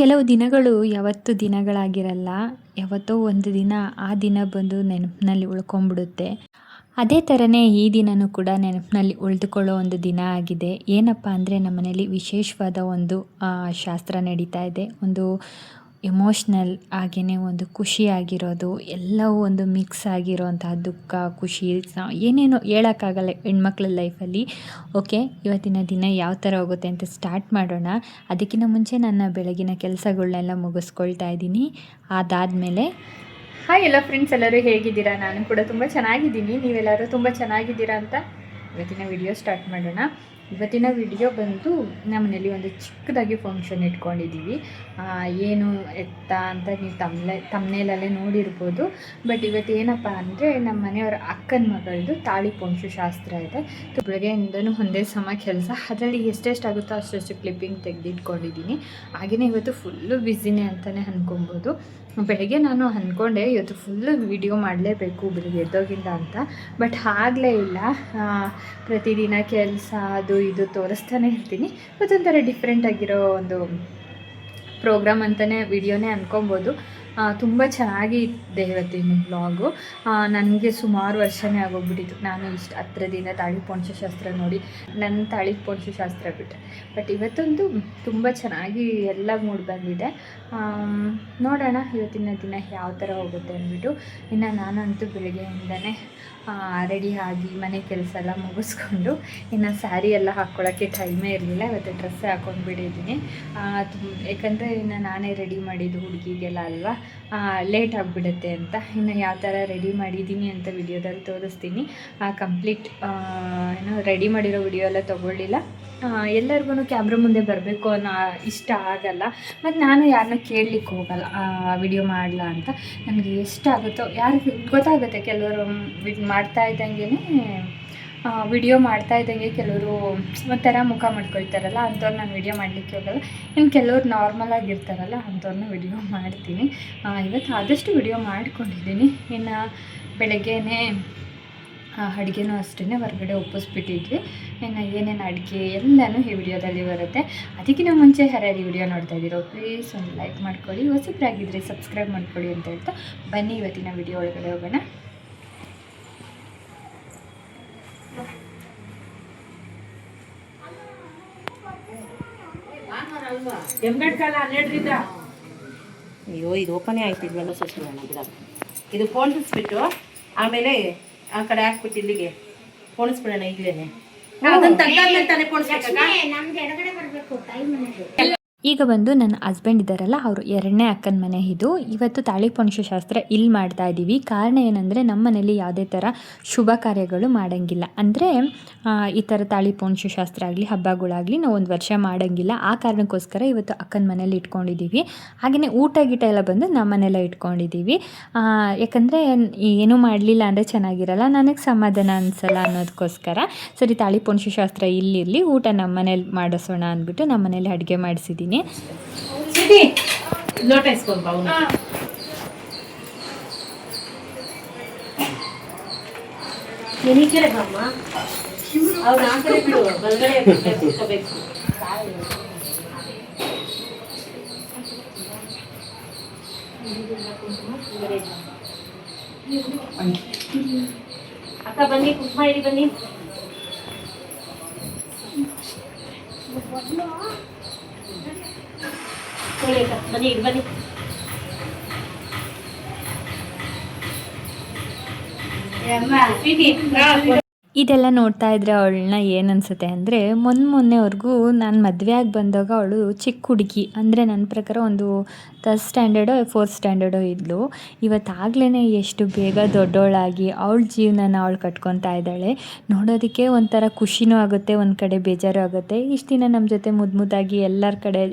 ಕೆಲವು ದಿನಗಳು ಯಾವತ್ತೂ ದಿನಗಳಾಗಿರಲ್ಲ. ಯಾವತ್ತೋ ಒಂದು ದಿನ ಆ ದಿನ ಬಂದು ನೆನಪಿನಲ್ಲಿ ಉಳ್ಕೊಂಬಿಡುತ್ತೆ. ಅದೇ ಥರನೇ ಈ ದಿನವೂ ಕೂಡ ನೆನಪಿನಲ್ಲಿ ಉಳಿದುಕೊಳ್ಳೋ ಒಂದು ದಿನ ಆಗಿದೆ. ಏನಪ್ಪ ಅಂದರೆ ನಮ್ಮನೇಲಿ ವಿಶೇಷವಾದ ಒಂದು ಶಾಸ್ತ್ರ ನಡೀತಾ ಇದೆ. ಒಂದು ಎಮೋಷ್ನಲ್ ಹಾಗೆಯೇ ಒಂದು ಖುಷಿಯಾಗಿರೋದು ಎಲ್ಲವೂ ಒಂದು ಮಿಕ್ಸ್ ಆಗಿರೋಂತಹ ದುಃಖ, ಖುಷಿ ಏನೇನೋ ಹೇಳೋಕ್ಕಾಗಲ್ಲ ಹೆಣ್ಮಕ್ಳ ಲೈಫಲ್ಲಿ. ಓಕೆ, ಇವತ್ತಿನ ದಿನ ಯಾವ ಥರ ಹೋಗುತ್ತೆ ಅಂತ ಸ್ಟಾರ್ಟ್ ಮಾಡೋಣ. ಅದಕ್ಕಿಂತ ಮುಂಚೆ ನನ್ನ ಬೆಳಗಿನ ಕೆಲಸಗಳನ್ನೆಲ್ಲ ಮುಗಿಸ್ಕೊಳ್ತಾ ಇದ್ದೀನಿ. ಅದಾದಮೇಲೆ ಹಾಯ್ ಎಲ್ಲ ಫ್ರೆಂಡ್ಸ್, ಎಲ್ಲರೂ ಹೇಗಿದ್ದೀರಾ? ನಾನು ಕೂಡ ತುಂಬ ಚೆನ್ನಾಗಿದ್ದೀನಿ. ನೀವೆಲ್ಲರೂ ತುಂಬ ಚೆನ್ನಾಗಿದ್ದೀರಾ ಅಂತ ಇವತ್ತಿನ ವಿಡಿಯೋ ಸ್ಟಾರ್ಟ್ ಮಾಡೋಣ. ಇವತ್ತಿನ ವಿಡಿಯೋ ಬಂದು ನಮ್ಮನೇಲಿ ಒಂದು ಚಿಕ್ಕದಾಗಿ ಫಂಕ್ಷನ್ ಇಟ್ಕೊಂಡಿದ್ದೀವಿ. ಏನು ಎತ್ತ ಅಂತ ನೀವು ತಮ್ಮನೇಲಲ್ಲೇ ನೋಡಿರ್ಬೋದು. ಬಟ್ ಇವತ್ತು ಏನಪ್ಪ ಅಂದರೆ ನಮ್ಮ ಮನೆಯವರ ಅಕ್ಕನ ಮಗಳದು ತಾಳಿ ಪೊಂಚು ಶಾಸ್ತ್ರ ಇದೆ. ಬೆಳಗ್ಗೆಯಿಂದನೂ ಒಂದೇ ಸಮ ಕೆಲಸ, ಅದರಲ್ಲಿ ಎಷ್ಟೆಷ್ಟಾಗುತ್ತೋ ಅಷ್ಟು ಕ್ಲಿಪ್ಪಿಂಗ್ ತೆಗೆದಿಟ್ಕೊಂಡಿದ್ದೀನಿ. ಹಾಗೆಯೇ ಇವತ್ತು ಫುಲ್ಲು ಬ್ಯುಸಿನೇ ಅಂತಲೇ ಅಂದ್ಕೊಬೋದು. ಬೆಳಗ್ಗೆ ನಾನು ಅಂದ್ಕೊಂಡೆ ಇವತ್ತು ಫುಲ್ಲು ವಿಡಿಯೋ ಮಾಡಲೇಬೇಕು ಬೆಳಗ್ಗೆ ಎದ್ದೋಗಿಂದ ಅಂತ. ಬಟ್ ಆಗಲೇ ಇಲ್ಲ. ಪ್ರತಿದಿನ ಕೆಲಸ ಅದು ಇದು ತೋರಿಸ್ತಾನೆ ಇರ್ತೀನಿ. ಮತ್ತೊಂಥರ ಡಿಫ್ರೆಂಟ್ ಆಗಿರೋ ಒಂದು ಪ್ರೋಗ್ರಾಮ್ ಅಂತಲೇ ವಿಡಿಯೋನೇ ಅಂದ್ಕೊಬೋದು. ತುಂಬ ಚೆನ್ನಾಗಿದೆ ಇವತ್ತಿನ ವ್ಲಾಗು. ನನಗೆ ಸುಮಾರು ವರ್ಷನೇ ಆಗೋಗ್ಬಿಟ್ಟಿತ್ತು ನಾನು ಇಷ್ಟು ಹತ್ರದಿಂದ ತಾಳಿ ಪೊಂಚು ಶಾಸ್ತ್ರ ನೋಡಿ. ನನ್ನ ತಾಳಿ ಪೊಂಚು ಶಾಸ್ತ್ರ ಬಿಟ್ಟರೆ ಬಟ್ ಇವತ್ತೊಂದು ತುಂಬ ಚೆನ್ನಾಗಿ ಎಲ್ಲ ಮೂಡ್ ಬಂದಿದೆ. ನೋಡೋಣ ಇವತ್ತಿನ ದಿನ ಯಾವ ಥರ ಹೋಗುತ್ತೆ ಅಂದ್ಬಿಟ್ಟು. ಇನ್ನು ನಾನಂತೂ ಬೆಳಗ್ಗೆಯಿಂದನೇ ರೆಡಿ ಆಗಿ ಮನೆ ಕೆಲಸ ಎಲ್ಲ ಮುಗಿಸ್ಕೊಂಡು, ಇನ್ನು ಸ್ಯಾರಿ ಎಲ್ಲ ಹಾಕ್ಕೊಳ್ಳೋಕ್ಕೆ ಟೈಮೇ ಇರಲಿಲ್ಲ. ಇವತ್ತು ಡ್ರೆಸ್ಸೇ ಹಾಕ್ಕೊಂಡು ಬಿಟ್ಟಿದ್ದೀನಿ. ಯಾಕಂದರೆ ಇನ್ನು ನಾನೇ ರೆಡಿ ಮಾಡಿದ್ದು ಹುಡುಗಿಗೆಲ್ಲ ಅಲ್ವಾ, ಲೇಟ್ ಆಗಿಬಿಡುತ್ತೆ ಅಂತ. ಇನ್ನು ಯಾವ ಥರ ರೆಡಿ ಮಾಡಿದ್ದೀನಿ ಅಂತ ವಿಡಿಯೋದಲ್ಲಿ ತೋರಿಸ್ತೀನಿ. ಕಂಪ್ಲೀಟ್ ರೆಡಿ ಮಾಡಿರೋ ವಿಡಿಯೋ ಎಲ್ಲ ತೊಗೊಳ್ಳಿಲ್ಲ. ಎಲ್ಲರಿಗೂ ಕ್ಯಾಮ್ರಾ ಮುಂದೆ ಬರಬೇಕು ಅನ್ನೋ ಇಷ್ಟ ಆಗಲ್ಲ. ಮತ್ತು ನಾನು ಯಾರನ್ನೂ ಕೇಳಲಿಕ್ಕೆ ಹೋಗಲ್ಲ ವಿಡಿಯೋ ಮಾಡಲ ಅಂತ. ನನಗೆ ಎಷ್ಟಾಗುತ್ತೋ ಯಾರಿಗೆ ಗೊತ್ತಾಗುತ್ತೆ. ಕೆಲವರು ಮಾಡ್ತಾ ಇದ್ದಂಗೆ ವಿಡಿಯೋ ಮಾಡ್ತಾ ಇದ್ದಂಗೆ ಕೆಲವರು ಒಂಥರ ಮುಖ ಮಾಡ್ಕೊಳ್ತಾರಲ್ಲ, ಅಂಥವ್ರು ನಾನು ವಿಡಿಯೋ ಮಾಡಲಿಕ್ಕೆ ಹೋಗಲ್ಲ. ಇನ್ನು ಕೆಲವ್ರು ನಾರ್ಮಲ್ ಆಗಿರ್ತಾರಲ್ಲ, ಅಂಥವ್ರನ್ನ ವಿಡಿಯೋ ಮಾಡ್ತೀನಿ. ಇವತ್ತು ಆದಷ್ಟು ವಿಡಿಯೋ ಮಾಡ್ಕೊಂಡಿದ್ದೀನಿ. ಇನ್ನು ಬೆಳಗ್ಗೆನೇ ಅಡುಗೆನೂ ಅಷ್ಟೇ ಹೊರಗಡೆ ಒಪ್ಪಿಸ್ಬಿಟ್ಟಿದ್ವಿ. ಇನ್ನು ಏನೇನು ಅಡುಗೆ ಎಲ್ಲನೂ ಈ ವಿಡಿಯೋದಲ್ಲಿ ಬರುತ್ತೆ. ಅದಕ್ಕಿಂತ ಮುಂಚೆ ಯಾರ್ಯಾರು ಈ ವಿಡಿಯೋ ನೋಡ್ತಾ ಇದ್ದೀರೋ ಪ್ಲೀಸ್ ಒಂದು ಲೈಕ್ ಮಾಡ್ಕೊಳ್ಳಿ, ಹೊಸಬ್ರಾಗಿದ್ದರೆ ಸಬ್ಸ್ಕ್ರೈಬ್ ಮಾಡ್ಕೊಳ್ಳಿ ಅಂತ ಹೇಳ್ತಾ ಬನ್ನಿ ಇವತ್ತಿನ ವಿಡಿಯೋ ಒಳಗಡೆ ಹೋಗೋಣ. ಅಯ್ಯೋ, ಇದು ಓಪನೇ ಆಯ್ತಿದ್ವಲ್ಲ ಸಚಿವಣ್ಣ ಗಿಡ. ಇದು ಪೋಣಿಸ್ಬಿಟ್ಟು ಆಮೇಲೆ ಆ ಕಡೆ ಹಾಕ್ಬಿಟ್ಟು ಇಲ್ಲಿಗೆ ಪೋಣಿಸ್ಬಿಡೋಣ ಈಗಲೇ. ಅದನ್ನ ತಗ್ಗಾದ್ಮೇಲೆ ತಾನೇ ಪೋಣಿಸ್ಬೇಕಾಗ. ಈಗ ಬಂದು ನನ್ನ ಹಸ್ಬೆಂಡ್ ಇದ್ದಾರಲ್ಲ, ಅವರು ಎರಡನೇ ಅಕ್ಕನ ಮನೆ ಇದು. ಇವತ್ತು ತಾಳಿ ಪೊಂಚು ಶಾಸ್ತ್ರ ಇಲ್ಲಿ ಮಾಡ್ತಾ ಇದ್ದೀವಿ. ಕಾರಣ ಏನಂದರೆ ನಮ್ಮ ಮನೇಲಿ ಯಾವುದೇ ಥರ ಶುಭ ಕಾರ್ಯಗಳು ಮಾಡೋಂಗಿಲ್ಲ. ಅಂದರೆ ಈ ಥರ ತಾಳಿ ಪೊಂಚು ಶಾಸ್ತ್ರ ಆಗಲಿ ಹಬ್ಬಗಳಾಗಲಿ ನಾವು ಒಂದು ವರ್ಷ ಮಾಡೋಂಗಿಲ್ಲ. ಆ ಕಾರಣಕ್ಕೋಸ್ಕರ ಇವತ್ತು ಅಕ್ಕನ ಮನೇಲಿ ಇಟ್ಕೊಂಡಿದ್ದೀವಿ. ಹಾಗೆಯೇ ಊಟ ಗೀಟ ಎಲ್ಲ ಬಂದು ನಮ್ಮ ಮನೆಯಲ್ಲ ಇಟ್ಕೊಂಡಿದ್ದೀವಿ. ಯಾಕಂದರೆ ಏನೂ ಮಾಡಲಿಲ್ಲ ಅಂದರೆ ಚೆನ್ನಾಗಿರಲ್ಲ, ನನಗೆ ಸಮಾಧಾನ ಅನಿಸಲ್ಲ ಅನ್ನೋದಕ್ಕೋಸ್ಕರ ಸರಿ ತಾಳಿ ಪೊಂಚು ಶಾಸ್ತ್ರ ಇಲ್ಲಿರಲಿ, ಊಟ ನಮ್ಮ ಮನೇಲಿ ಮಾಡಿಸೋಣ ಅಂದ್ಬಿಟ್ಟು ನಮ್ಮ ಮನೇಲಿ ಅಡುಗೆ ಮಾಡಿಸಿದ್ದೀನಿ. ಲೋಟ ಇಸ್ಕೊಂಡು ಅವನು ಎನಿಕೆರೆ ಬಮ್ಮ ಅವ್ರು ಆ ಕಡೆ ಬಿಡು, ಬಲಗಡೆ ಕುತ್ಕೋಬೇಕು. ಅಕ್ಕ ಬನ್ನಿ, ಕುಂಕುಮ ಇಡಿ ಬನ್ನಿ. ಬನ್ನಿ ಇಡಿ ಬನ್ನಿ. ಇದೆಲ್ಲ ನೋಡ್ತಾ ಇದ್ರೆ ಅವಳನ್ನ ಏನು ಅನಿಸುತ್ತೆ ಅಂದರೆ, ಮೊನ್ನೆವರೆಗೂ ನಾನು ಮದುವೆ ಆಗಿ ಬಂದಾಗ ಅವಳು ಚಿಕ್ಕ ಹುಡುಗಿ, ಅಂದರೆ ನನ್ನ ಪ್ರಕಾರ ಒಂದು 3rd ಸ್ಟ್ಯಾಂಡರ್ಡೋ 4th ಸ್ಟ್ಯಾಂಡರ್ಡೋ ಇದ್ಲು. ಇವತ್ತಾಗಲೇ ಎಷ್ಟು ಬೇಗ ದೊಡ್ಡವಳಾಗಿ ಅವಳ ಜೀವನನ ಅವಳು ಕಟ್ಕೊತಾ ಇದ್ದಾಳೆ. ನೋಡೋದಕ್ಕೆ ಒಂಥರ ಖುಷಿನೂ ಆಗುತ್ತೆ, ಒಂದು ಕಡೆ ಬೇಜಾರು ಆಗುತ್ತೆ. ಇಷ್ಟು ದಿನ ನಮ್ಮ ಜೊತೆ ಮುದ್ದಾಗಿ ಎಲ್ಲರ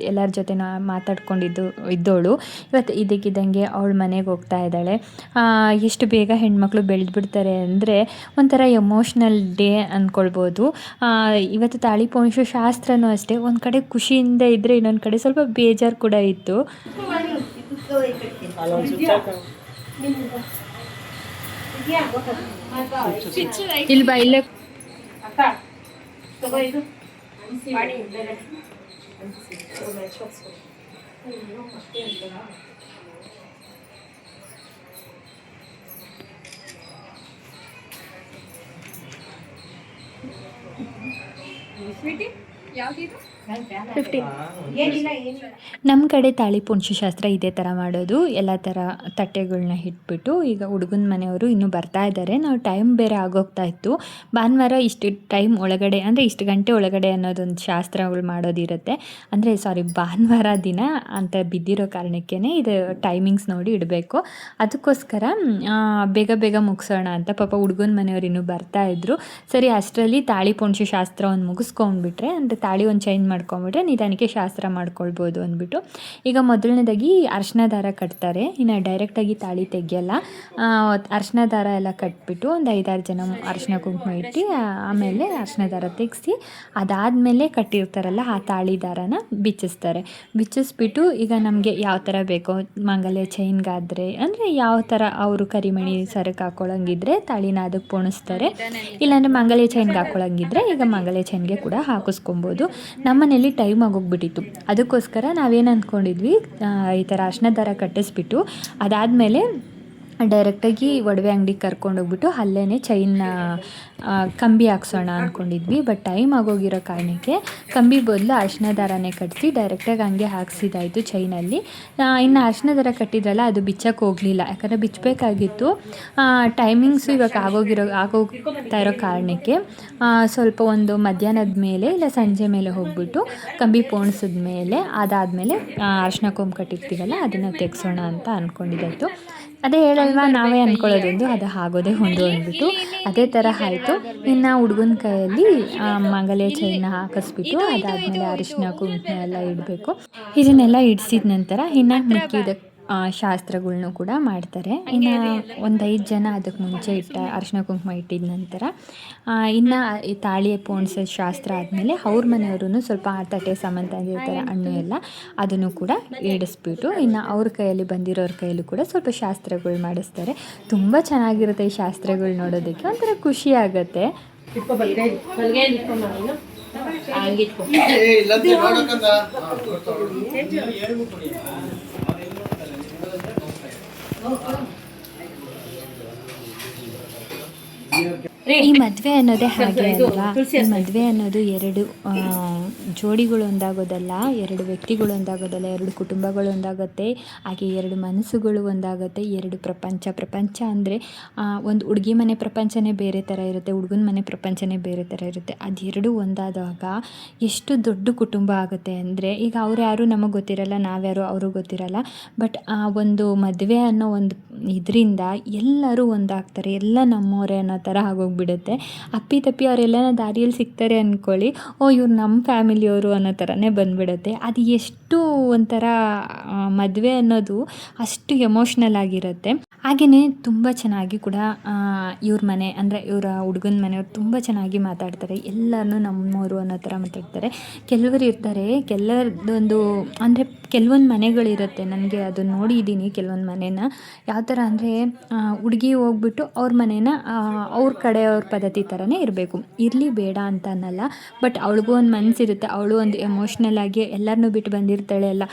ಜೊತೆ ಇದ್ದವಳು ಇವತ್ತು ಇದಕ್ಕಿದ್ದಂಗೆ ಅವಳ ಮನೆಗೆ ಹೋಗ್ತಾ ಇದ್ದಾಳೆ. ಎಷ್ಟು ಬೇಗ ಹೆಣ್ಮಕ್ಳು ಬೆಳೆದ್ಬಿಡ್ತಾರೆ ಅಂದರೆ ಒಂಥರ ಎಮೋಷ್ನಲ್ ಡೇ ಅಂದ್ಕೊಳ್ಬೋದು. ಇವತ್ತು ತಾಳಿ ಪೊಂಚು ಶಾಸ್ತ್ರನೂ ಅಷ್ಟೇ, ಒಂದು ಕಡೆ ಖುಷಿಯಿಂದ ಇದ್ದರೆ ಇನ್ನೊಂದು ಕಡೆ ಸ್ವಲ್ಪ ಬೇಜಾರು ಕೂಡ ಇತ್ತು. ಇಲ್ಲಿ ಬಾ, ಇಲ್ಲೇ ನಮ್ಮ ಕಡೆ ತಾಳಿ ಪುಂಶಿ ಇದೇ ಥರ ಮಾಡೋದು. ಎಲ್ಲ ಥರ ತಟ್ಟೆಗಳ್ನ ಇಟ್ಬಿಟ್ಟು, ಈಗ ಹುಡುಗನ ಮನೆಯವರು ಇನ್ನೂ ಬರ್ತಾ ಇದ್ದಾರೆ. ನಾವು ಟೈಮ್ ಬೇರೆ ಆಗೋಗ್ತಾ ಇತ್ತು. ಭಾನುವಾರ ಇಷ್ಟು ಟೈಮ್ ಒಳಗಡೆ ಅಂದರೆ ಇಷ್ಟು ಗಂಟೆ ಒಳಗಡೆ ಅನ್ನೋದೊಂದು ಶಾಸ್ತ್ರಗಳು ಮಾಡೋದಿರುತ್ತೆ. ಅಂದರೆ ಭಾನುವಾರ ದಿನ ಅಂತ ಬಿದ್ದಿರೋ ಕಾರಣಕ್ಕೇ ಇದು ಟೈಮಿಂಗ್ಸ್ ನೋಡಿ ಇಡಬೇಕು. ಅದಕ್ಕೋಸ್ಕರ ಬೇಗ ಬೇಗ ಮುಗಿಸೋಣ ಅಂತ ಪಾಪ ಹುಡುಗನ ಮನೆಯವರು ಇನ್ನೂ ಬರ್ತಾಯಿದ್ರು. ಸರಿ, ಅಷ್ಟರಲ್ಲಿ ತಾಳಿ ಪುಂಶಿ ಶಾಸ್ತ್ರ ಒಂದು ಮುಗಿಸ್ಕೊಂಡ್ಬಿಟ್ರೆ, ಅಂದರೆ ತಾಳಿ ಒಂದು ಚೇಂಜ್ ಮಾಡ್ಕೊಂಬಿಟ್ರೆ ನಿಧಾನಕ್ಕೆ ಶಾಸ್ತ್ರ ಮಾಡ್ಕೊಳ್ಬೋದು ಅಂದ್ಬಿಟ್ಟು, ಈಗ ಮೊದಲನೇದಾಗಿ ಅರಿಶಿನ ದಾರ ಕಟ್ತಾರೆ. ಇನ್ನು ಡೈರೆಕ್ಟಾಗಿ ತಾಳಿ ತೆಗಿಯಲ್ಲ. ಅರಿಶಿನ ದಾರ ಎಲ್ಲ ಕಟ್ಬಿಟ್ಟು ಒಂದು 5-6 ಜನ ಅರಿಶಿನ ಕುಂಕುಮ ಇಟ್ಟು ಆಮೇಲೆ ಅರಿಶಿನ ದಾರ ತೆಗೆಸಿ ಅದಾದಮೇಲೆ ಕಟ್ಟಿರ್ತಾರಲ್ಲ ಆ ತಾಳಿ ದಾರನ ಬಿಚ್ಚಿಸ್ತಾರೆ. ಬಿಚ್ಚಿಸ್ಬಿಟ್ಟು ಈಗ ನಮಗೆ ಯಾವ ಥರ ಬೇಕೋ, ಮಂಗಲ್ಯ ಚೈನ್ಗಾದರೆ ಅಂದರೆ ಯಾವ ಥರ ಅವರು ಕರಿಮಣಿ ಸರಕ್ಕೆ ಹಾಕೊಳ್ಳೋಂಗಿದ್ರೆ ತಾಳಿನ ಅದಕ್ಕೆ ಪೋಣಿಸ್ತಾರೆ. ಇಲ್ಲಾಂದರೆ ಮಂಗಲ್ಯ ಚೈನ್ಗೆ ಹಾಕೊಳ್ಳೋಂಗಿದ್ರೆ ಈಗ ಮಂಗಲ್ಯ ಚೈನ್ಗೆ ಕೂಡ ಹಾಕಿಸ್ಕೊಬೋದು. ನಮ್ಮನೇಲಿ ಟೈಮ್ ಆಗೋಗ್ಬಿಟ್ಟಿತ್ತು. ಅದಕ್ಕೋಸ್ಕರ ನಾವೇನು ಅಂದ್ಕೊಂಡಿದ್ವಿ, ಈ ಥರ ಅರಿಶಿನ ದಾರ ಕಟ್ಟಿಸ್ಬಿಟ್ಟು ಅದಾದಮೇಲೆ ಡೈರೆಕ್ಟಾಗಿ ಒಡವೆ ಅಂಗಡಿಗೆ ಕರ್ಕೊಂಡೋಗ್ಬಿಟ್ಟು ಅಲ್ಲೇ ಚೈನ್ನ ಕಂಬಿ ಹಾಕ್ಸೋಣ ಅಂದ್ಕೊಂಡಿದ್ವಿ. ಬಟ್ ಟೈಮ್ ಆಗೋಗಿರೋ ಕಾರಣಕ್ಕೆ ಕಂಬಿ ಬದಲು ಅರಿಶಿನ ದಾರನೇ ಕಟ್ಟಿಸಿ ಡೈರೆಕ್ಟಾಗಿ ಹಂಗೆ ಹಾಕ್ಸಿದ್ದಾಯಿತು ಚೈನಲ್ಲಿ. ಇನ್ನು ಅರಿಶಿನ ದಾರ ಕಟ್ಟಿದ್ರಲ್ಲ ಅದು ಬಿಚ್ಚಕ್ಕೆ ಹೋಗಲಿಲ್ಲ, ಯಾಕಂದರೆ ಬಿಚ್ಚಬೇಕಾಗಿತ್ತು. ಟೈಮಿಂಗ್ಸು ಇವಾಗ ಆಗೋಗ್ತಾ ಇರೋ ಕಾರಣಕ್ಕೆ ಸ್ವಲ್ಪ ಒಂದು ಮಧ್ಯಾಹ್ನದ ಮೇಲೆ ಇಲ್ಲ ಸಂಜೆ ಮೇಲೆ ಹೋಗ್ಬಿಟ್ಟು ಕಂಬಿ ಪೋಣಿಸಿದ ಮೇಲೆ ಅದಾದಮೇಲೆ ಅರಿಶಿನ ಕೊಂಬು ಕಟ್ಟಿರ್ತೀವಲ್ಲ ಅದನ್ನು ತೆಗೆಸೋಣ ಅಂತ ಅಂದ್ಕೊಂಡಿದ್ದಾಯಿತು. ಅದೇ ಹೇಳಲ್ವಾ, ನಾವೇ ಅಂದ್ಕೊಳ್ಳೋದೊಂದು ಅದು ಆಗೋದೇ ಒಂದು ಅಂದ್ಬಿಟ್ಟು ಅದೇ ಥರ ಆಯಿತು. ಇನ್ನು ಹುಡುಗನ ಕೈಯಲ್ಲಿ ಮಂಗಲ್ಯ ಚೈನ್ನ ಹಾಕಿಸ್ಬಿಟ್ಟು ಅದಾದಮೇಲೆ ಅರಿಶಿನ ಕುಂಕುಮ ಎಲ್ಲ ಇಡಬೇಕು. ಇದನ್ನೆಲ್ಲ ಇಡಿಸಿದ ನಂತರ ಇನ್ನು ಮಿಕ್ಕಿದ ಶಾಸ್ತ್ರಗಳ್ನೂ ಕೂಡ ಮಾಡ್ತಾರೆ. ಇನ್ನು ಒಂದು 5 ಜನ ಅದಕ್ಕೆ ಮುಂಚೆ ಅರಿಶಿನ ಕುಂಕುಮ ಇಟ್ಟಿದ ನಂತರ ಇನ್ನು ಈ ತಾಳಿ ಪೋಣಿಸೋ ಶಾಸ್ತ್ರ ಆದಮೇಲೆ ಅವ್ರ ಮನೆಯವರು ಸ್ವಲ್ಪ ತಟ್ಟೆ ಸಾಮಾನು ತಂದಿರ್ತಾರೆ, ಹಣ್ಣು ಎಲ್ಲ, ಅದನ್ನು ಕೂಡ ಇಡಿಸ್ಬಿಟ್ಟು ಇನ್ನು ಅವ್ರ ಕೈಯಲ್ಲಿ ಬಂದಿರೋರ ಕೈಯಲ್ಲೂ ಕೂಡ ಸ್ವಲ್ಪ ಶಾಸ್ತ್ರಗಳು ಮಾಡಿಸ್ತಾರೆ. ತುಂಬ ಚೆನ್ನಾಗಿರುತ್ತೆ ಈ ಶಾಸ್ತ್ರಗಳು ನೋಡೋದಕ್ಕೆ, ಒಂಥರ ಖುಷಿ ಆಗುತ್ತೆ. ಈ ಮದುವೆ ಅನ್ನೋದೇ ಹಾಗೆ ಅಲ್ವಾ. ಈ ಮದುವೆ ಅನ್ನೋದು 2 ಜೋಡಿಗಳು ಒಂದಾಗೋದಲ್ಲ, 2 ವ್ಯಕ್ತಿಗಳು ಒಂದಾಗೋದಲ್ಲ, 2 ಕುಟುಂಬಗಳು ಒಂದಾಗುತ್ತೆ, ಹಾಗೆ 2 ಮನಸ್ಸುಗಳು ಒಂದಾಗುತ್ತೆ, 2 ಪ್ರಪಂಚ ಅಂದರೆ ಒಂದು ಹುಡುಗಿ ಮನೆ ಪ್ರಪಂಚನೇ ಬೇರೆ ಥರ ಇರುತ್ತೆ, ಹುಡುಗನ ಮನೆ ಪ್ರಪಂಚನೇ ಬೇರೆ ಥರ ಇರುತ್ತೆ. ಅದೆರಡೂ ಒಂದಾದಾಗ ಎಷ್ಟು ದೊಡ್ಡ ಕುಟುಂಬ ಆಗುತ್ತೆ ಅಂದರೆ, ಈಗ ಅವ್ರು ಯಾರು ನಮಗೆ ಗೊತ್ತಿರಲ್ಲ, ನಾವ್ಯಾರು ಅವ್ರಿಗೆ ಗೊತ್ತಿರಲ್ಲ. ಬಟ್ ಆ ಒಂದು ಮದುವೆ ಅನ್ನೋ ಒಂದು ಇದರಿಂದ ಎಲ್ಲರೂ ಒಂದಾಗ್ತಾರೆ, ಎಲ್ಲ ನಮ್ಮವರೇ ಅನ್ನೋ ಥರ ಆಗೋಗ್ಬಿಡುತ್ತೆ. ಅಪ್ಪಿತಪ್ಪಿ ಅವರೆಲ್ಲ ದಾರಿಯಲ್ಲಿ ಸಿಗ್ತಾರೆ ಅಂದ್ಕೊಳ್ಳಿ, ಇವ್ರು ನಮ್ಮ ಫ್ಯಾಮಿಲಿಯವರು ಅನ್ನೋ ಥರನೇ ಬಂದುಬಿಡುತ್ತೆ. ಅದು ಎಷ್ಟು ಒಂಥರ ಮದುವೆ ಅನ್ನೋದು ಅಷ್ಟು ಎಮೋಷ್ನಲ್ ಆಗಿರುತ್ತೆ. ಹಾಗೆಯೇ ತುಂಬ ಚೆನ್ನಾಗಿ ಕೂಡ ಇವ್ರ ಮನೆ ಅಂದರೆ ಇವರ ಹುಡುಗನ ಮನೆಯವ್ರು ತುಂಬ ಚೆನ್ನಾಗಿ ಮಾತಾಡ್ತಾರೆ, ಎಲ್ಲರನ್ನೂ ನಮ್ಮವರು ಅನ್ನೋ ಥರ ಮಾತಾಡ್ತಾರೆ. ಕೆಲವರು ಇರ್ತಾರೆ, ಕೆಲವೊಂದು ಅಂದರೆ ಕೆಲವೊಂದು ಮನೆಗಳಿರುತ್ತೆ, ನನಗೆ ಅದನ್ನು ನೋಡಿದ್ದೀನಿ ಕೆಲವೊಂದು ಮನೇನ. ಯಾವ ಥರ ಅಂದರೆ ಹುಡುಗಿ ಹೋಗ್ಬಿಟ್ಟು ಅವ್ರ ಮನೇನ ಅವ್ರ ಕಡೆಯವ್ರ ಪದ್ಧತಿ ಥರನೇ ಇರಬೇಕು, ಇರಲಿ ಬೇಡ ಅಂತ ಅನ್ನಲ್ಲ. ಬಟ್ ಅವಳಿಗೂ ಒಂದು ಮನಸ್ಸಿರುತ್ತೆ, ಅವಳು ಒಂದು ಎಮೋಷ್ನಲ್ ಆಗಿ ಎಲ್ಲರನ್ನೂ ಬಿಟ್ಟು ಬಂದಿರ್ತಾಳೆ. ಎಲ್ಲ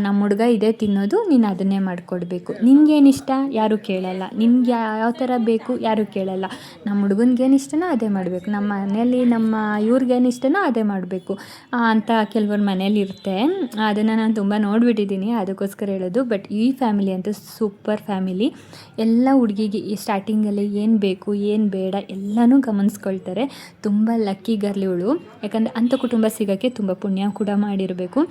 ನಮ್ಮ ಹುಡುಗ ಇದೇ ತಿನ್ನೋದು, ನೀನು ಅದನ್ನೇ ಮಾಡಿಕೊಡ್ಬೇಕು, ನಿನ್ಗೇನಿಷ್ಟ ಯಾರೂ ಕೇಳಲ್ಲ, ನಿನ್ಗೆ ಯಾವ ಥರ ಬೇಕು ಯಾರೂ ಕೇಳಲ್ಲ, ನಮ್ಮ ಹುಡುಗನಿಗೇನು ಇಷ್ಟನೋ ಅದೇ ಮಾಡಬೇಕು, ನಮ್ಮ ಮನೆಯಲ್ಲಿ ನಮ್ಮ ಇವ್ರಿಗೇನು ಇಷ್ಟನೋ ಅದೇ ಮಾಡಬೇಕು ಅಂತ ಕೆಲವ್ರ ಮನೇಲಿ ಇರುತ್ತೆ. ಅದನ್ನು ನಾನು ತುಂಬ ನೋಡಿಬಿಟ್ಟಿದ್ದೀನಿ, ಅದಕ್ಕೋಸ್ಕರ ಹೇಳೋದು. ಬಟ್ ಈ ಫ್ಯಾಮಿಲಿ ಅಂತೂ ಸೂಪರ್ ಫ್ಯಾಮಿಲಿ. ಎಲ್ಲ ಹುಡುಗಿಗೆ ಈ ಸ್ಟಾರ್ಟಿಂಗಲ್ಲಿ ಏನು ಬೇಕು ಏನು ಬೇಡ ಎಲ್ಲನೂ ಗಮನಿಸ್ಕೊಳ್ತಾರೆ. ತುಂಬ ಲಕ್ಕಿ ಗರ್ಲ್ ಇವಳು, ಯಾಕಂದರೆ ಅಂಥ ಕುಟುಂಬ ಸಿಗೋಕ್ಕೆ ತುಂಬ ಪುಣ್ಯ ಕೂಡ ಮಾಡಿರಬೇಕು.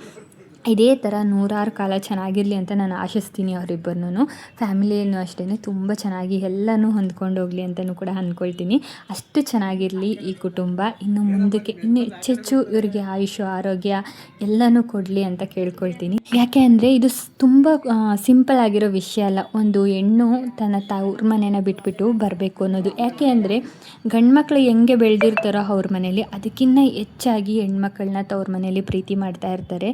ಇದೇ ಥರ 100 ಕಾಲ ಚೆನ್ನಾಗಿರಲಿ ಅಂತ ನಾನು ಆಶಿಸ್ತೀನಿ. ಅವರಿಬ್ಬರನ್ನೂ ಫ್ಯಾಮಿಲಿಯನ್ನು ಅಷ್ಟೇ ತುಂಬ ಚೆನ್ನಾಗಿ ಎಲ್ಲನೂ ಹೊಂದ್ಕೊಂಡು ಹೋಗಲಿ ಅಂತಲೂ ಕೂಡ ಅಂದ್ಕೊಳ್ತೀನಿ. ಅಷ್ಟು ಚೆನ್ನಾಗಿರಲಿ ಈ ಕುಟುಂಬ, ಇನ್ನು ಮುಂದಕ್ಕೆ ಇನ್ನೂ ಹೆಚ್ಚೆಚ್ಚು ಇವರಿಗೆ ಆಯುಷ್ಯ ಆರೋಗ್ಯ ಎಲ್ಲನೂ ಕೊಡಲಿ ಅಂತ ಕೇಳ್ಕೊಳ್ತೀನಿ. ಯಾಕೆ ಅಂದರೆ ಇದು ತುಂಬ ಸಿಂಪಲ್ ಆಗಿರೋ ವಿಷಯ ಅಲ್ಲ, ಒಂದು ಹೆಣ್ಣು ತನ್ನ ತವ್ರ ಮನೇನ ಬಿಟ್ಬಿಟ್ಟು ಬರಬೇಕು ಅನ್ನೋದು. ಯಾಕೆ ಅಂದರೆ ಗಂಡು ಮಕ್ಕಳು ಹೆಂಗೆ ಬೆಳೆದಿರ್ತಾರೋ ಅವ್ರ ಮನೇಲಿ, ಅದಕ್ಕಿಂತ ಹೆಚ್ಚಾಗಿ ಹೆಣ್ಮಕ್ಳನ್ನ ತವ್ರ ಮನೇಲಿ ಪ್ರೀತಿ ಮಾಡ್ತಾ ಇರ್ತಾರೆ.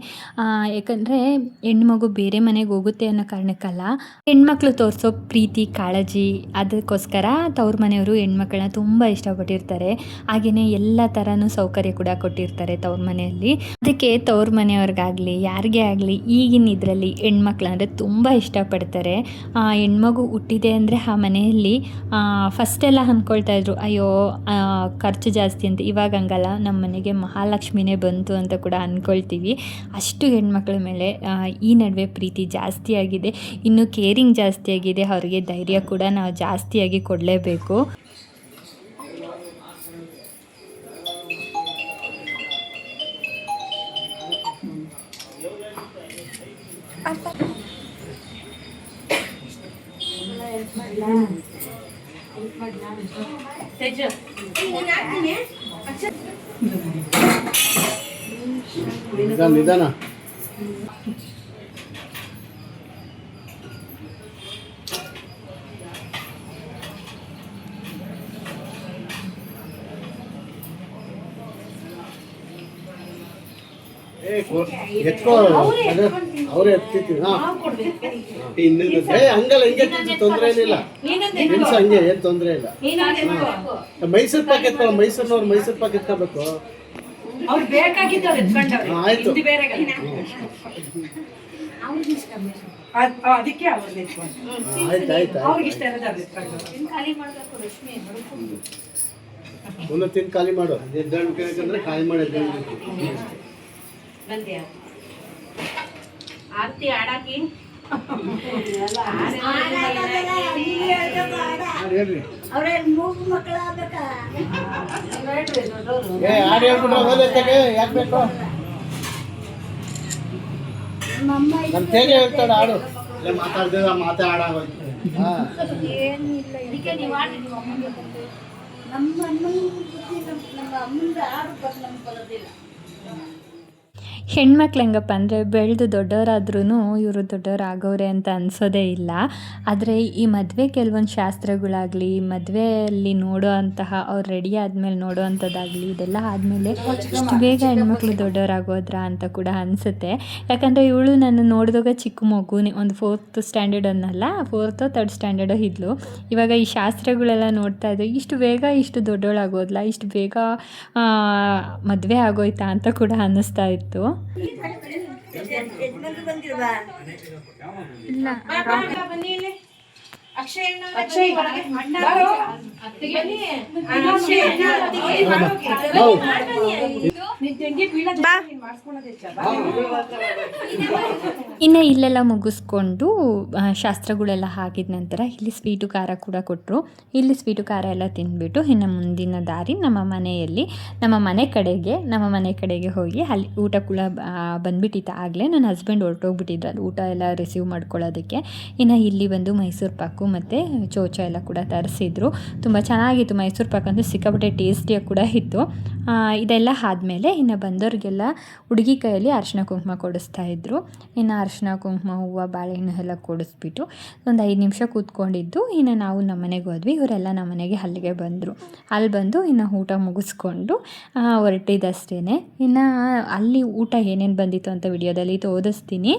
ಯಾಕಂದರೆ ಹೆಣ್ಮಗು ಬೇರೆ ಮನೆಗೆ ಹೋಗುತ್ತೆ ಅನ್ನೋ ಕಾರಣಕ್ಕಲ್ಲ, ಹೆಣ್ಮಕ್ಳು ತೋರಿಸೋ ಪ್ರೀತಿ ಕಾಳಜಿ ಅದಕ್ಕೋಸ್ಕರ ತವ್ರ ಮನೆಯವರು ಹೆಣ್ಮಕ್ಳನ್ನ ತುಂಬ ಇಷ್ಟಪಟ್ಟಿರ್ತಾರೆ. ಹಾಗೆಯೇ ಎಲ್ಲ ಥರನೂ ಸೌಕರ್ಯ ಕೂಡ ಕೊಟ್ಟಿರ್ತಾರೆ ತವ್ರ ಮನೆಯಲ್ಲಿ. ಅದಕ್ಕೆ ತವ್ರ ಮನೆಯವ್ರಿಗಾಗಲಿ ಯಾರಿಗೇ ಆಗಲಿ ಈಗಿನ ಇದರಲ್ಲಿ ಹೆಣ್ಮಕ್ಳಂದರೆ ತುಂಬ ಇಷ್ಟಪಡ್ತಾರೆ. ಹೆಣ್ಮಗು ಹುಟ್ಟಿದೆ ಅಂದರೆ ಆ ಮನೆಯಲ್ಲಿ ಫಸ್ಟೆಲ್ಲ ಅಂದ್ಕೊಳ್ತಾಯಿದ್ರು ಅಯ್ಯೋ ಖರ್ಚು ಜಾಸ್ತಿ ಅಂತ. ಇವಾಗ ಹಂಗಲ್ಲ, ನಮ್ಮ ಮನೆಗೆ ಮಹಾಲಕ್ಷ್ಮಿನೇ ಬಂತು ಅಂತ ಕೂಡ ಅಂದ್ಕೊಳ್ತೀವಿ. ಅಷ್ಟು ಹೆಣ್ಮಕ್ಳ ಮೇಲೆ ಈ ನಡುವೆ ಪ್ರೀತಿ ಜಾಸ್ತಿ ಆಗಿದೆ, ಇನ್ನು ಕೇರಿಂಗ್ ಜಾಸ್ತಿ ಆಗಿದೆ. ಅವರಿಗೆ ಧೈರ್ಯ ಕೂಡ ನಾವು ಜಾಸ್ತಿಯಾಗಿ ಕೊಡಲೇಬೇಕು. ನಿಧಾನ ಎತ್ಕೋ ಅವರೇ ಎತ್ತೀವಿ. ಹಂಗಲ್ಲ, ಹಿಂಗೆ ತೊಂದರೆ ಏನಿಲ್ಲ, ಹಂಗೆ ಏನು ತೊಂದರೆ ಇಲ್ಲ. ಮೈಸೂರು ಪಾಕ್ ಎತ್ಕೊಳ್ಳೋ, ಮೈಸೂರಿನವ್ರು ಮೈಸೂರು ಪಾಕ್ ಎತ್ಕೋಬೇಕು. ಆಯ್ತು, ಅದಕ್ಕೆ ಆಯ್ತು ಒಂದು ತಿನ್ ಖಾಲಿ ಮಾಡು. ಎದ್ದಾಡ್ಬೇಕಂದ್ರೆ ಖಾಲಿ ಮಾಡಿ ಬಂದ್ಯಾ ಆರ್ತಿ ಆಡಾಕಿ ಹೇಳ್ರಿ. ಯಾಕೆ ಬೇಕು? ನಮ್ಮ ತೇಜ ಹೇಳ್ತಾಳೆ ಆಡು. ಮಾತಾಡ್ತಿದ ಮಾತೆ ಆಡಾಗೋಯ್ತು. ಹೆಣ್ಮಕ್ಳು ಹೆಂಗಪ್ಪ ಅಂದರೆ ಬೆಳೆದು ದೊಡ್ಡವರಾದ್ರೂ ಇವರು ದೊಡ್ಡವರಾಗವ್ರೆ ಅಂತ ಅನಿಸೋದೇ ಇಲ್ಲ. ಆದರೆ ಈ ಮದುವೆ ಕೆಲವೊಂದು ಶಾಸ್ತ್ರಗಳಾಗಲಿ, ಮದುವೆಯಲ್ಲಿ ನೋಡೋ ಅಂತಹ ಅವ್ರು ರೆಡಿ ಆದಮೇಲೆ ನೋಡೋ ಅಂಥದ್ದಾಗಲಿ, ಇದೆಲ್ಲ ಆದಮೇಲೆ ಇಷ್ಟು ಬೇಗ ಹೆಣ್ಮಕ್ಳು ದೊಡ್ಡವರಾಗೋದ್ರಾ ಅಂತ ಕೂಡ ಅನಿಸುತ್ತೆ. ಯಾಕಂದರೆ ಇವಳು ನಾನು ನೋಡಿದಾಗ ಚಿಕ್ಕ ಮಗುನೇ, ಒಂದು 4th ಸ್ಟ್ಯಾಂಡರ್ಡ್ ಅನ್ನಲ್ಲ, 4th or 3rd ಸ್ಟ್ಯಾಂಡರ್ಡು ಇದ್ಲು. ಇವಾಗ ಈ ಶಾಸ್ತ್ರಗಳೆಲ್ಲ ನೋಡ್ತಾ ಇದ್ದರೆ ಇಷ್ಟು ಬೇಗ ಇಷ್ಟು ದೊಡ್ಡವಳಾಗೋದ್ಲ, ಇಷ್ಟು ಬೇಗ ಮದುವೆ ಆಗೋಯ್ತಾ ಅಂತ ಕೂಡ ಅನ್ನಿಸ್ತಾ ಇತ್ತು. ಇಲ್ಲ ಇನ್ನು ಇಲ್ಲೆಲ್ಲ ಮುಗಿಸ್ಕೊಂಡು ಶಾಸ್ತ್ರಗಳೆಲ್ಲ ಆಗಿದ ನಂತರ ಇಲ್ಲಿ ಸ್ವೀಟು ಖಾರ ಕೂಡ ಕೊಟ್ಟರು. ಇಲ್ಲಿ ಸ್ವೀಟು ಖಾರ ಎಲ್ಲ ತಿಂದ್ಬಿಟ್ಟು ಇನ್ನು ಮುಂದಿನ ದಾರಿ ನಮ್ಮ ಮನೆ ಕಡೆಗೆ ಹೋಗಿ ಅಲ್ಲಿ ಊಟ ಕೂಡ ಬಂದ್ಬಿಟ್ಟಿತ್ತು. ಆಗಲೇ ನನ್ನ ಹಸ್ಬೆಂಡ್ ಹೊರಟೋಗ್ಬಿಟ್ಟಿದ್ರು ಅದು ಊಟ ಎಲ್ಲ ರಿಸೀವ್ ಮಾಡ್ಕೊಳ್ಳೋದಕ್ಕೆ. ಇನ್ನು ಇಲ್ಲಿ ಬಂದು ಮೈಸೂರು ಪಾಕು ಮತ್ತು ಚೋಚ ಎಲ್ಲ ಕೂಡ ತರಿಸಿದ್ರು. ತುಂಬ ಚೆನ್ನಾಗಿತ್ತು ಮೈಸೂರು ಪಾಕ್, ಅಂದರೆ ಸಿಕ್ಕಾಪಟ್ಟೆ ಟೇಸ್ಟಿಯಾಗಿ ಕೂಡ ಇತ್ತು. ಇದೆಲ್ಲ ಆದಮೇಲೆ ಇನ್ನು ಬಂದವ್ರಿಗೆಲ್ಲ ಹುಡುಗಿ ಕೈಯಲ್ಲಿ ಅರಿಶಿನ ಕುಂಕುಮ ಕೊಡಿಸ್ತಾಯಿದ್ರು. ಇನ್ನು ಅರಿಶಿನ ಕುಂಕುಮ, ಹೂವು, ಬಾಳೆಹಣ್ಣು ಎಲ್ಲ ಕೊಡಿಸ್ಬಿಟ್ಟು ಒಂದು 5 ನಿಮಿಷ ಕೂತ್ಕೊಂಡಿದ್ದು ಇನ್ನು ನಾವು ನಮ್ಮ ಮನೆಗೆ ಹೋದ್ವಿ. ಇವರೆಲ್ಲ ನಮ್ಮ ಮನೆಗೆ ಅಲ್ಲಿಗೆ ಬಂದರು. ಅಲ್ಲಿ ಬಂದು ಇನ್ನು ಊಟ ಮುಗಿಸ್ಕೊಂಡು ಹೊರಟಿದ್ದಷ್ಟೇ. ಇನ್ನು ಅಲ್ಲಿ ಊಟ ಏನೇನು ಬಂದಿತ್ತು ಅಂತ ವಿಡಿಯೋದಲ್ಲಿ ತೋರಿಸ್ತೀನಿ.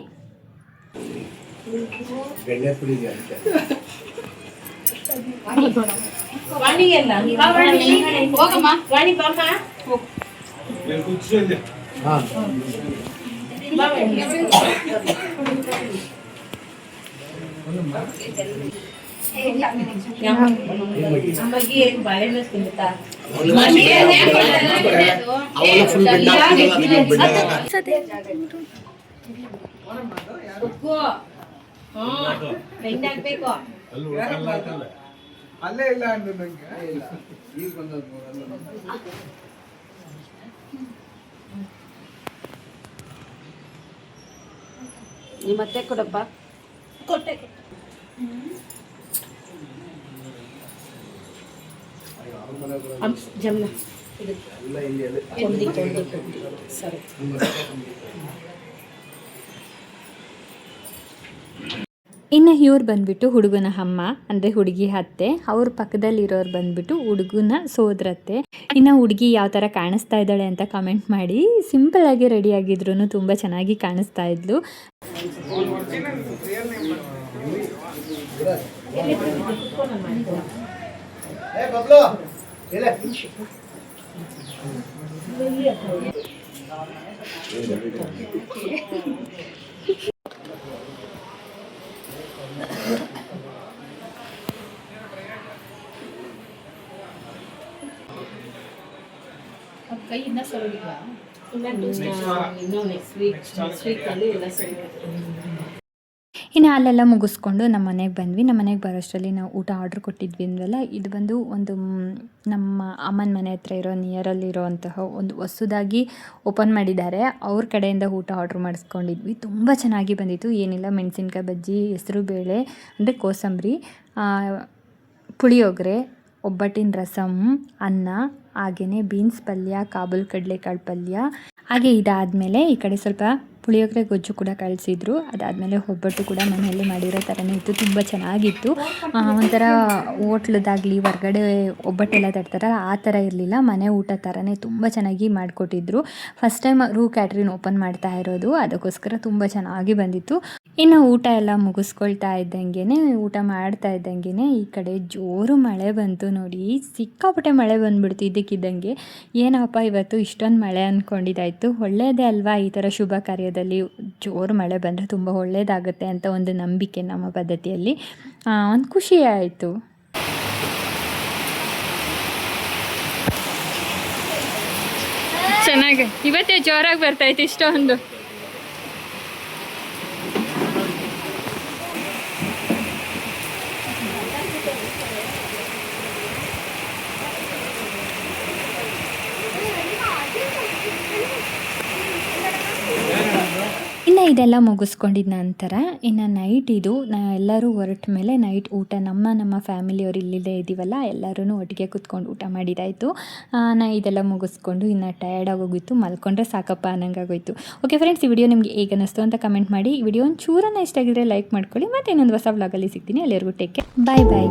ಅಲ್ಲೇ ಇಲ್ಲ ಅಂದ್ರೆ ನಂಗೆ ಇಲ್ಲ ಈಗ ಬಂದದ್ದು ನಿಮ್ಮ ಮತ್ತೆ ಕೊಡಪ್ಪ. ಕೊಟ್ಟೆ ಜಮ್ನ ಸರಿ. ಇನ್ನು ಇವ್ರು ಬಂದುಬಿಟ್ಟು ಹುಡುಗನ ಅಮ್ಮ ಅಂದರೆ ಹುಡುಗಿ ಅತ್ತೆ, ಅವ್ರ ಪಕ್ಕದಲ್ಲಿರೋರು ಬಂದುಬಿಟ್ಟು ಹುಡುಗನ ಸೋದರತ್ತೆ. ಇನ್ನು ಹುಡುಗಿ ಯಾವ ಥರ ಕಾಣಿಸ್ತಾ ಇದ್ದಾಳೆ ಅಂತ ಕಮೆಂಟ್ ಮಾಡಿ. ಸಿಂಪಲ್ಲಾಗಿ ರೆಡಿ ಆಗಿದ್ರು ತುಂಬ ಚೆನ್ನಾಗಿ ಕಾಣಿಸ್ತಾ ಇದ್ಲು. ಕೈ ಇನ್ನೂ ಸರಿಯಿಲ್ಲ, ಇನ್ನೂ ನೆಕ್ಸ್ಟ್ ವೀಕಲ್ಲಿ ಎಲ್ಲ ಸರಿ. ಇನ್ನು ಅಲ್ಲೆಲ್ಲ ಮುಗಿಸ್ಕೊಂಡು ನಮ್ಮ ಮನೆಗೆ ಬಂದ್ವಿ. ನಮ್ಮ ಮನೆಗೆ ಬರೋಷ್ಟರಲ್ಲಿ ನಾವು ಊಟ ಆರ್ಡ್ರ್ ಕೊಟ್ಟಿದ್ವಿ ಅಂದ್ವಲ್ಲ, ಇದು ಬಂದು ಒಂದು ನಮ್ಮ ಅಮ್ಮನ ಮನೆ ಹತ್ರ ಇರೋ ನಿಯರಲ್ಲಿರೋವಂತಹ ಒಂದು ಹೊಸದಾಗಿ ಓಪನ್ ಮಾಡಿದ್ದಾರೆ. ಅವ್ರ ಕಡೆಯಿಂದ ಊಟ ಆರ್ಡ್ರ್ ಮಾಡಿಸ್ಕೊಂಡಿದ್ವಿ. ತುಂಬ ಚೆನ್ನಾಗಿ ಬಂದಿತ್ತು. ಏನಿಲ್ಲ, ಮೆಣಸಿನ್ಕಾಯಿ ಬಜ್ಜಿ, ಹೆಸರು ಬೇಳೆ ಅಂದರೆ ಕೋಸಂಬರಿ, ಪುಳಿಯೋಗರೆ, ಒಬ್ಬಟ್ಟಿನ ರಸಮ್, ಅನ್ನ, ಹಾಗೆಯೇ ಬೀನ್ಸ್ ಪಲ್ಯ, ಕಾಬೂಲ್ ಕಡಲೆಕಾಳು ಪಲ್ಯ. ಹಾಗೆ ಇದಾದಮೇಲೆ ಈ ಕಡೆ ಸ್ವಲ್ಪ ಪುಳಿಯೋಗರೆ ಗೊಜ್ಜು ಕೂಡ ಕಳಿಸಿದ್ರು. ಅದಾದಮೇಲೆ ಒಬ್ಬಟ್ಟು ಕೂಡ ಮನೆಯಲ್ಲಿ ಮಾಡಿರೋ ಥರನೇ ಇತ್ತು, ತುಂಬ ಚೆನ್ನಾಗಿತ್ತು. ಒಂಥರ ಹೋಟ್ಲದಾಗಲಿ ಹೊರ್ಗಡೆ ಒಬ್ಬಟ್ಟೆಲ್ಲ ತರ್ತಾರೆ ಆ ಥರ ಇರಲಿಲ್ಲ, ಮನೆ ಊಟ ಥರನೇ ತುಂಬ ಚೆನ್ನಾಗಿ ಮಾಡಿಕೊಟ್ಟಿದ್ರು. ಫಸ್ಟ್ ಟೈಮ್ ರೂ ಕ್ಯಾಟ್ರಿನ್ ಓಪನ್ ಮಾಡ್ತಾ ಇರೋದು, ಅದಕ್ಕೋಸ್ಕರ ತುಂಬ ಚೆನ್ನಾಗಿ ಬಂದಿತ್ತು. ಇನ್ನು ಊಟ ಎಲ್ಲ ಮುಗಿಸ್ಕೊಳ್ತಾ ಇದ್ದಂಗೆ, ಊಟ ಮಾಡ್ತಾ ಇದ್ದಂಗೆ ಈ ಕಡೆ ಜೋರು ಮಳೆ ಬಂತು ನೋಡಿ. ಸಿಕ್ಕಾಪಟ್ಟೆ ಮಳೆ ಬಂದುಬಿಡ್ತು ಇದ್ದಕ್ಕಿದ್ದಂಗೆ. ಏನಪ್ಪ ಇವತ್ತು ಇಷ್ಟೊಂದು ಮಳೆ ಅಂದ್ಕೊಂಡಿದ್ದಾಯಿತು. ಒಳ್ಳೆಯದೇ ಅಲ್ವಾ, ಈ ಥರ ಶುಭ ಕಾರ್ಯದಲ್ಲಿ ಜೋರು ಮಳೆ ಬಂದರೆ ತುಂಬ ಒಳ್ಳೆಯದಾಗುತ್ತೆ ಅಂತ ಒಂದು ನಂಬಿಕೆ ನಮ್ಮ ಪದ್ಧತಿಯಲ್ಲಿ. ಒಂದು ಖುಷಿ ಆಯಿತು. ಚೆನ್ನಾಗಿ ಇವತ್ತೇ ಜೋರಾಗಿ ಬರ್ತಾಯಿತ್ತು ಇಷ್ಟೊಂದು. ಇನ್ನು ಇದೆಲ್ಲ ಮುಗಿಸ್ಕೊಂಡಿದ್ದ ನಂತರ ಇನ್ನು ನೈಟ್ ಇದು ಎಲ್ಲರೂ ಹೊರಟ ಮೇಲೆ ನೈಟ್ ಊಟ ನಮ್ಮ ಫ್ಯಾಮಿಲಿಯವರು ಇಲ್ಲಿದೆ ಇದ್ದೀವಲ್ಲ, ಎಲ್ಲರೂ ಒಟ್ಟಿಗೆ ಕೂತ್ಕೊಂಡು ಊಟ ಮಾಡಿದಾಯಿತು. ಇದೆಲ್ಲ ಮುಗಿಸ್ಕೊಂಡು ಇನ್ನು ಟಯರ್ಡ್ ಆಗೋಗಿತ್ತು, ಮಲ್ಕೊಂಡ್ರೆ ಸಾಕಪ್ಪ ಅನ್ನಂಗಾಗೋಯ್ತು. ಓಕೆ ಫ್ರೆಂಡ್ಸ್, ಈ ವಿಡಿಯೋ ನಿಮಗೆ ಹೇಗೆ ಅನ್ನಿಸ್ತು ಅಂತ ಕಮೆಂಟ್ ಮಾಡಿ. ಈ ವಿಡಿಯೋ ಒಂದು ಚೂರನ್ನ ಇಷ್ಟ ಆಗಿದ್ರೆ ಲೈಕ್ ಮಾಡ್ಕೊಳ್ಳಿ. ಮತ್ತೆ ಇನ್ನೊಂದು ಹೊಸ ವ್ಲಾಗಲ್ಲಿ ಸಿಗ್ತೀನಿ. ಎಲ್ಲರಿಗೂ ಟೇಕ್ ಕೇರ್, ಬಾಯ್ ಬಾಯ್.